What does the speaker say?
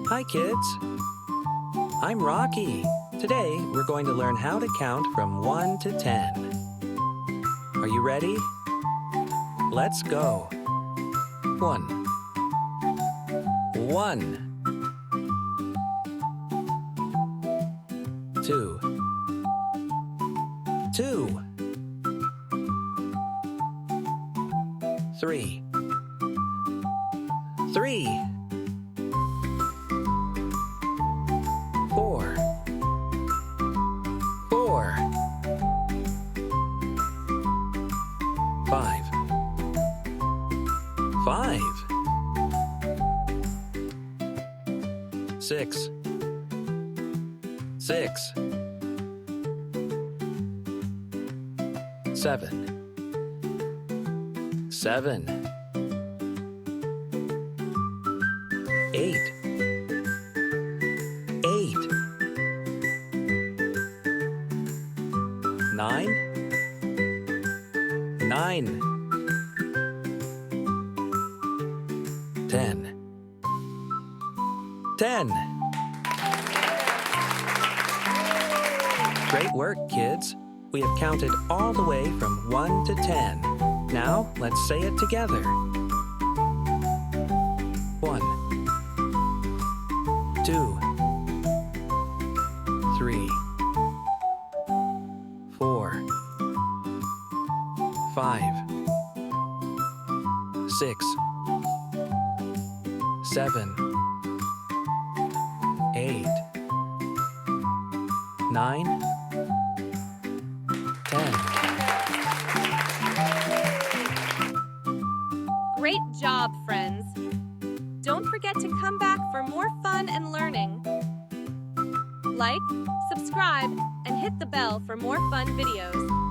Hi, kids. I'm Rocky. Today, we're going to learn how to count from 1 to 10. Are you ready? Let's go. 1. 1. 2. 2. 3. 3. 4. 4. 5. 5. 6. 6. 7. 7. 8. 8. 9. 9. 10. 10. Great work, kids. We have counted all the way from 1 to 10. Now, let's say it together. 1. 2. 3. 4. 5. 6. 7. 8. 9. 10. Great job, friends. Don't forget to come back for more fun and learning. Like, subscribe, and hit the bell for more fun videos.